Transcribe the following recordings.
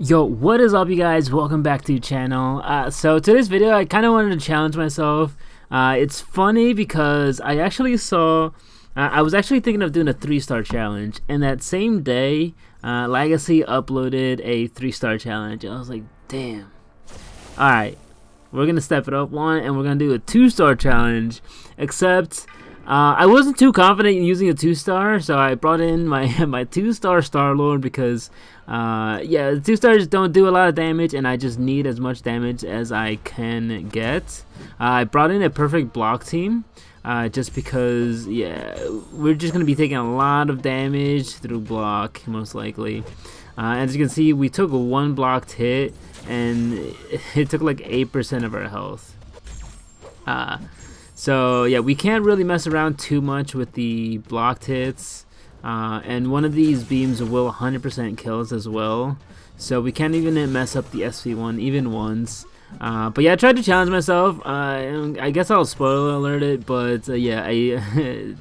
Yo, what is up, you guys? Welcome back to the channel. So today's video, I kind of wanted to challenge myself. It's funny because I actually saw, I was actually thinking of doing a 3-star challenge, and that same day, Legacy uploaded a 3-star challenge. I was like, damn. Alright, we're gonna step it up one, and we're gonna do a 2-star challenge, except I wasn't too confident in using a 2-star, so I brought in my 2-star Star-Lord because yeah, the 2-stars don't do a lot of damage, and I just need as much damage as I can get. I brought in a perfect block team just because, yeah, we're just going to be taking a lot of damage through block, most likely. As you can see, we took one blocked hit, and it took like 8% of our health. So yeah, we can't really mess around too much with the blocked hits, and one of these beams will 100% kill us as well, so we can't even mess up the SV1 even once. But yeah, I tried to challenge myself. I guess I'll spoiler alert it, but yeah,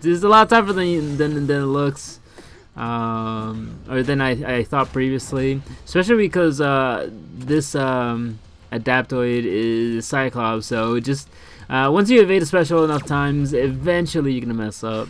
there's a lot tougher than it looks, or than I thought previously, especially because this Adaptoid is Cyclops, so just once you evade a special enough times, eventually you're gonna mess up.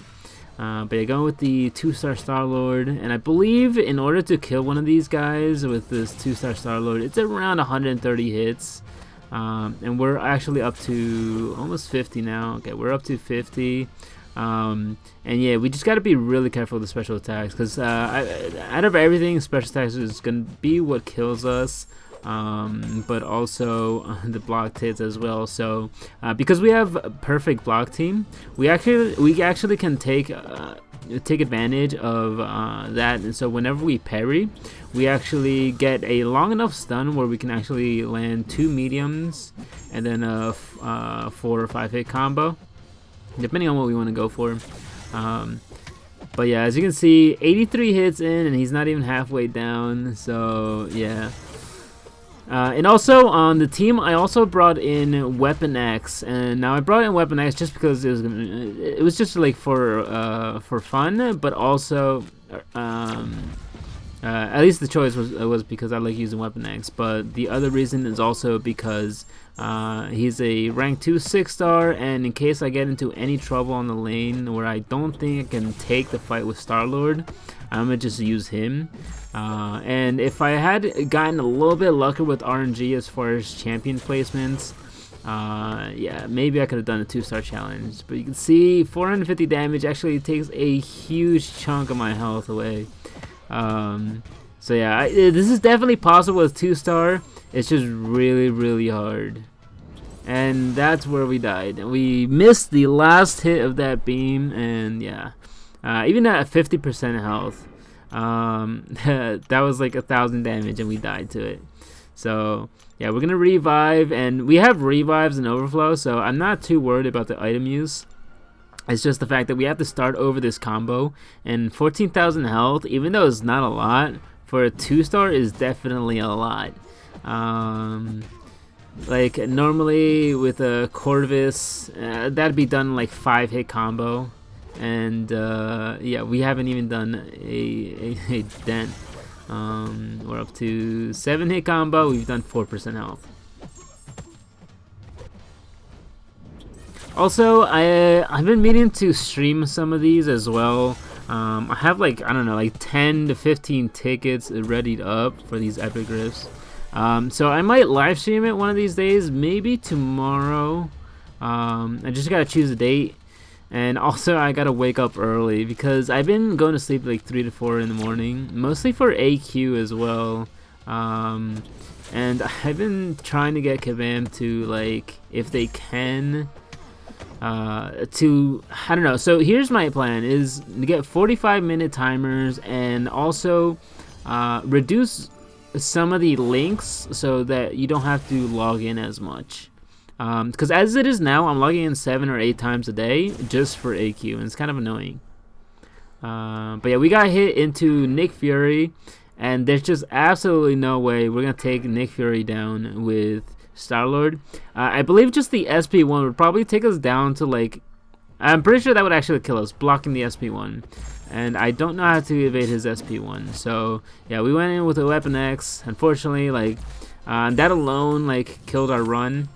But yeah, going with the 2-star Star-Lord, and I believe in order to kill one of these guys with this 2-star Star-Lord, it's around 130 hits, and we're actually up to almost 50 now. Okay, we're up to 50, and yeah, we just got to be really careful with the special attacks, because out of everything, special attacks is gonna be what kills us. But also the blocked hits as well. So because we have a perfect block team, we actually can take advantage of that. And so whenever we parry, we actually get a long enough stun where we can actually land 2 mediums and then a 4 or 5 hit combo, depending on what we want to go for. But yeah, as you can see, 83 hits in, and he's not even halfway down. So yeah. And also on the team, I also brought in Weapon X, and now I brought in Weapon X just because it was just like for fun, but also at least the choice was because I like using Weapon X. But the other reason is also because he's a rank 2 6-star, and in case I get into any trouble on the lane where I don't think I can take the fight with Star-Lord, I'm gonna just use him. And if I had gotten a little bit luckier with RNG as far as champion placements, yeah, maybe I could have done a 2-star challenge. But you can see 450 damage actually takes a huge chunk of my health away. So yeah, this is definitely possible with 2-star. It's just really hard. And that's where we died. We missed the last hit of that beam, and yeah, even at 50% health, that was like 1,000 damage, and we died to it. So yeah, we're gonna revive, and we have revives and overflow, so I'm not too worried about the item use. It's just the fact that we have to start over this combo, and 14,000 health, even though it's not a lot, for a 2-star is definitely a lot. Like normally with a Corvus, that'd be done like 5-hit combo, and yeah, we haven't even done a dent. We're up to 7-hit combo. We've done 4% health. Also, I've been meaning to stream some of these as well. I have like, I don't know, like 10 to 15 tickets readied up for these epic rifts. So I might live stream it one of these days, maybe tomorrow. I just gotta choose a date, and also I gotta wake up early because I've been going to sleep like 3 to 4 in the morning, mostly for AQ as well. And I've been trying to get Kabam to, like, if they can, to, I don't know. So here's my plan, is to get 45-minute timers, and also reduce some of the links so that you don't have to log in as much, because as it is now, I'm logging in 7 or 8 times a day just for AQ, and it's kind of annoying. But yeah, we got hit into Nick Fury, and there's just absolutely no way we're gonna take Nick Fury down with Star-Lord. I believe just the SP1 would probably take us down to like I'm pretty sure that would actually kill us, blocking the SP1. And I don't know how to evade his SP1. So yeah, we went in with a Weapon X. Unfortunately, like that alone like killed our run.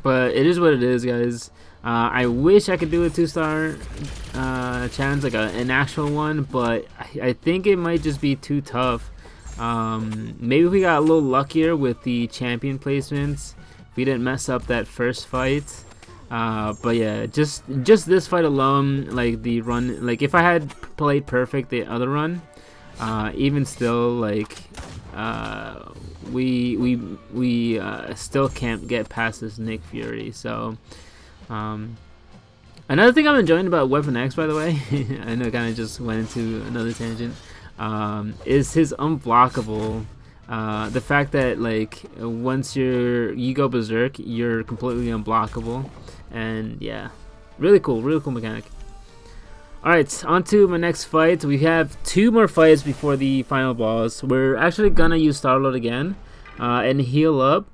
But it is what it is, guys. I wish I could do a 2-star challenge, like an actual one, but I think it might just be too tough. Maybe we got a little luckier with the champion placements. We didn't mess up that first fight. But yeah, just this fight alone, like the run, like if I had played perfect the other run, even still, like we still can't get past this Nick Fury. So another thing I'm enjoying about Weapon X, by the way, I know I kind of just went into another tangent, is his unblockable. The fact that like once you go berserk, you're completely unblockable. And yeah, really cool mechanic. Alright, on to my next fight. We have 2 more fights before the final boss. We're actually gonna use Star-Lord again and heal up.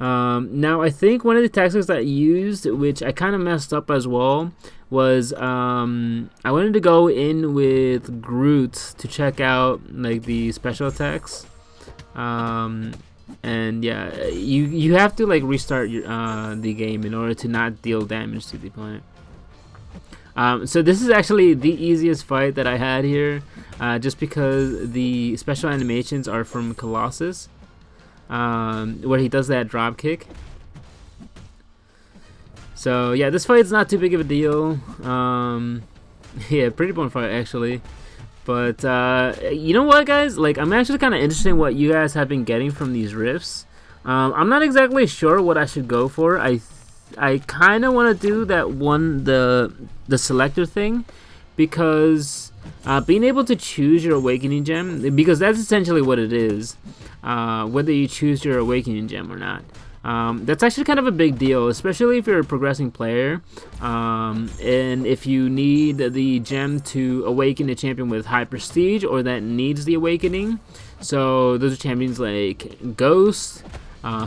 Now I think one of the tactics that I used, which I kind of messed up as well, was I wanted to go in with Groot to check out like the special attacks. And yeah, you have to like restart your the game in order to not deal damage to the opponent. So this is actually the easiest fight that I had here, just because the special animations are from Colossus, where he does that drop kick. So yeah, this fight is not too big of a deal. Yeah, pretty fun fight actually. But you know what, guys? Like, I'm actually kind of interested in what you guys have been getting from these rifts. I'm not exactly sure what I should go for. I kind of want to do that one, the selector thing, because being able to choose your awakening gem, because that's essentially what it is, whether you choose your awakening gem or not. That's actually kind of a big deal, especially if you're a progressing player, and if you need the gem to awaken a champion with high prestige or that needs the awakening. So those are champions like Ghost,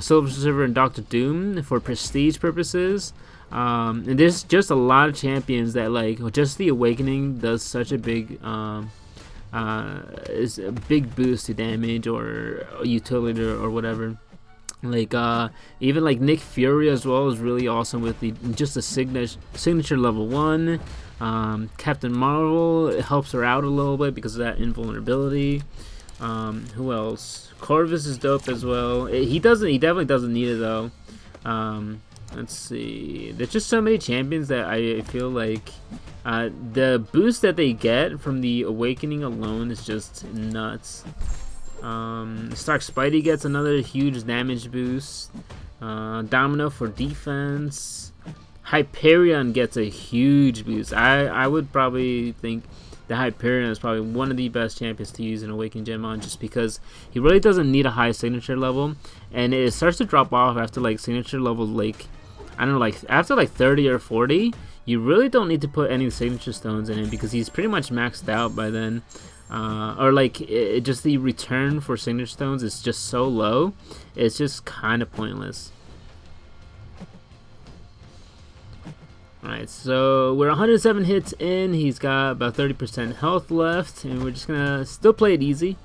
Silver Surfer, and Doctor Doom for prestige purposes. And there's just a lot of champions that like just the awakening does such a big is a big boost to damage or utility or whatever. Like even like Nick Fury as well is really awesome with the just a signature level 1. Captain Marvel helps her out a little bit because of that invulnerability. Who else? Corvus is dope as well. He definitely doesn't need it though. Let's see. There's just so many champions that I feel like the boost that they get from the awakening alone is just nuts. Stark Spidey gets another huge damage boost. Domino for defense. Hyperion gets a huge boost. I would probably think that Hyperion is probably one of the best champions to use an Awakened Gem on, just because he really doesn't need a high signature level, and it starts to drop off after like signature level, like I don't know, like after like 30 or 40. You really don't need to put any signature stones in him because he's pretty much maxed out by then. Or like just the return for signature stones is just so low, it's just kind of pointless. Alright, so we're 107 hits in, he's got about 30% health left, and we're just gonna still play it easy.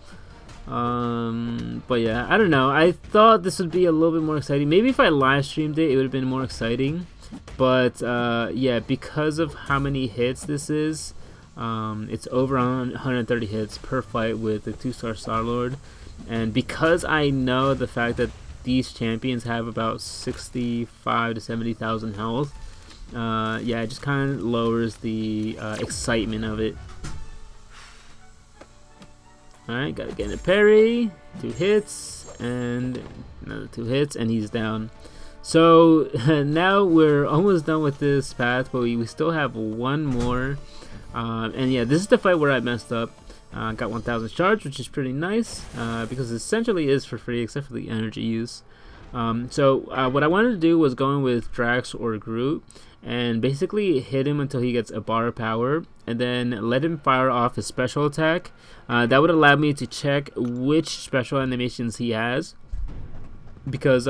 But yeah, I don't know, I thought this would be a little bit more exciting. Maybe if I live streamed it, it would have been more exciting. But yeah, because of how many hits this is, it's over 130 hits per fight with the 2-star Star-Lord, and because I know the fact that these champions have about 65 to 70,000 health, yeah, it just kind of lowers the excitement of it. Alright, gotta get a parry, 2 hits, and another 2 hits, and he's down. So now we're almost done with this path, but we still have one more. And yeah, this is the fight where I messed up. Got 1,000 charge, which is pretty nice, because it essentially is for free except for the energy use. So what I wanted to do was go in with Drax or Groot and basically hit him until he gets a bar of power, and then let him fire off his special attack. That would allow me to check which special animations he has, because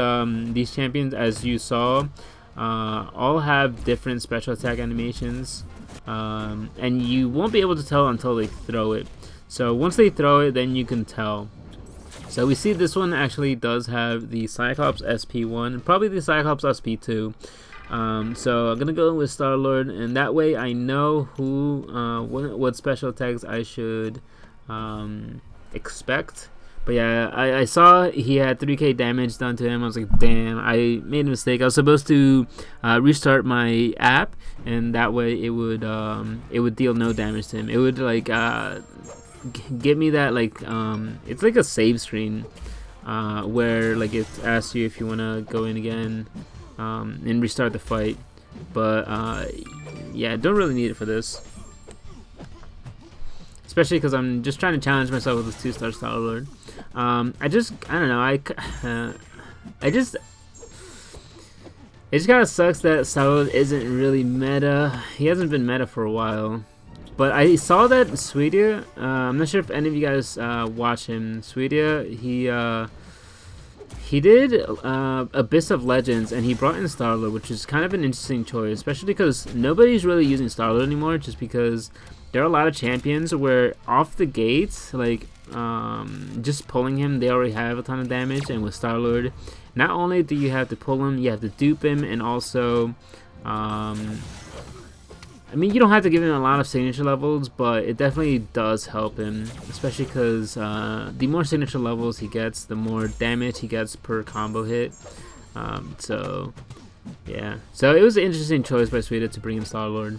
these champions, as you saw, all have different special attack animations, and you won't be able to tell until they throw it. So once they throw it, then you can tell. So we see this one actually does have the Cyclops SP1, probably the Cyclops SP2. So I'm gonna go with Star-Lord, and that way I know what special attacks I should expect. But yeah, I saw he had 3k damage done to him. I was like, damn, I made a mistake. I was supposed to restart my app, and that way it would deal no damage to him. It would like give me that like it's like a save screen where like it asks you if you want to go in again and restart the fight. But yeah, don't really need it for this, especially because I'm just trying to challenge myself with this 2-star Star-Lord. I don't know, it just kind of sucks that Star-Lord isn't really meta. He hasn't been meta for a while. But I saw that Sweetia, I'm not sure if any of you guys watch him. Sweetia, he did Abyss of Legends, and he brought in Star-Lord, which is kind of an interesting choice, especially because nobody's really using Star-Lord anymore, just because there are a lot of champions where off the gates, like just pulling him, they already have a ton of damage, and with Star-Lord, not only do you have to pull him, you have to dupe him, and also I mean, you don't have to give him a lot of signature levels, but it definitely does help him, especially because the more signature levels he gets, the more damage he gets per combo hit. So yeah, so it was an interesting choice by Sweden to bring in Star-Lord.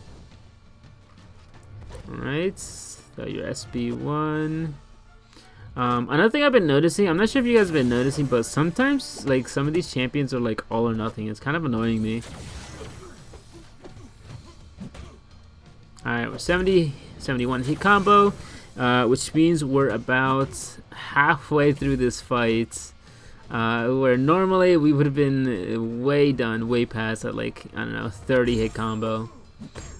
Alright, so your SB1. Another thing I've been noticing, I'm not sure if you guys have been noticing, but sometimes like some of these champions are like all or nothing. It's kind of annoying me. Alright, we're 71 hit combo, which means we're about halfway through this fight, where normally we would have been way past at like, I don't know, 30 hit combo.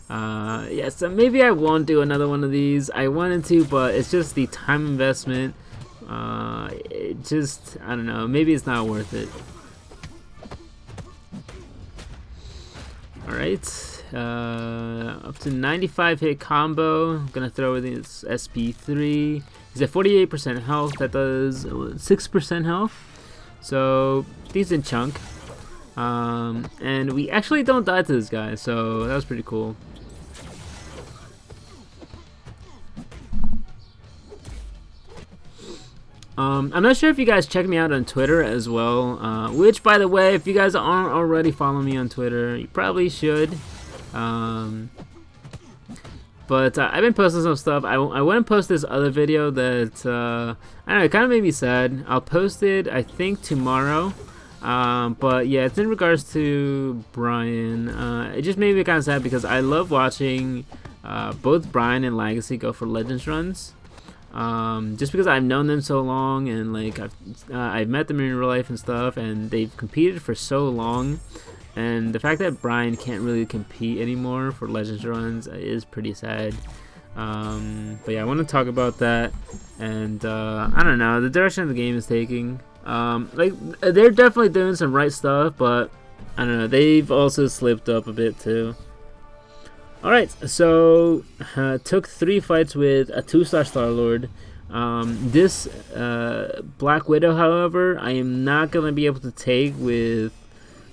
Yeah, so maybe I won't do another one of these. I wanted to, but it's just the time investment. It just, I don't know, maybe it's not worth it. Alright. Up to 95 hit combo. I'm gonna throw in this SP3. He's at 48% health. That does 6% health, so decent chunk. And we actually don't die to this guy, so that was pretty cool. I'm not sure if you guys check me out on Twitter as well, which, by the way, if you guys aren't already following me on Twitter, you probably should. But I've been posting some stuff. I want to post this other video that I don't know, it kind of made me sad. I'll post it, I think, tomorrow. But yeah, it's in regards to Brian. It just made me kind of sad because I love watching both Brian and Legacy go for Legends runs. Just because I've known them so long, and like I've met them in real life and stuff, and they've competed for so long. And the fact that Brian can't really compete anymore for Legends runs is pretty sad. But yeah, I want to talk about that, and I don't know, the direction the game is taking. Like, they're definitely doing some right stuff, but I don't know, they've also slipped up a bit too. Alright, so took 3 fights with a 2-star Star-Lord. This Black Widow, however, I am not going to be able to take with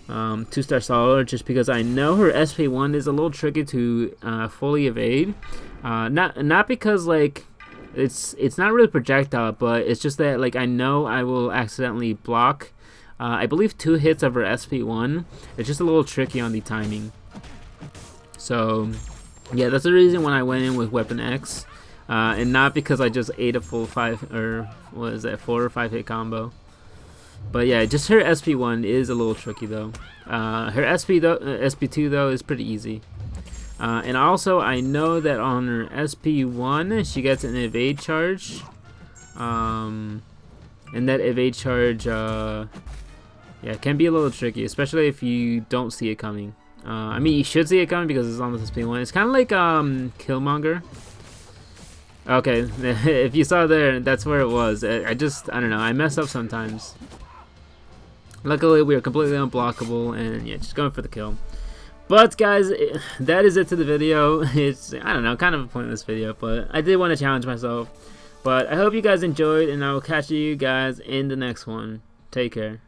2-star Star-Lord, just because I know her SP1 is a little tricky to fully evade. Not because like it's not really projectile, but it's just that like I know I will accidentally block. I believe 2 hits of her SP1. It's just a little tricky on the timing. So yeah, that's the reason when I went in with Weapon X, and not because I just ate a full 5 or what is that, 4 or 5 hit combo. But yeah, just her SP1 is a little tricky though. Her SP2 though is pretty easy. And also I know that on her SP1 she gets an evade charge, and that evade charge yeah, can be a little tricky, especially if you don't see it coming. I mean, you should see it coming because it's on the SP1. It's kind of like Killmonger. Okay, if you saw there, that's where it was. I don't know, I mess up sometimes. Luckily, we are completely unblockable, and yeah, just going for the kill. But guys, that is it to the video. It's, I don't know, kind of a pointless video, but I did want to challenge myself. But I hope you guys enjoyed, and I will catch you guys in the next one. Take care.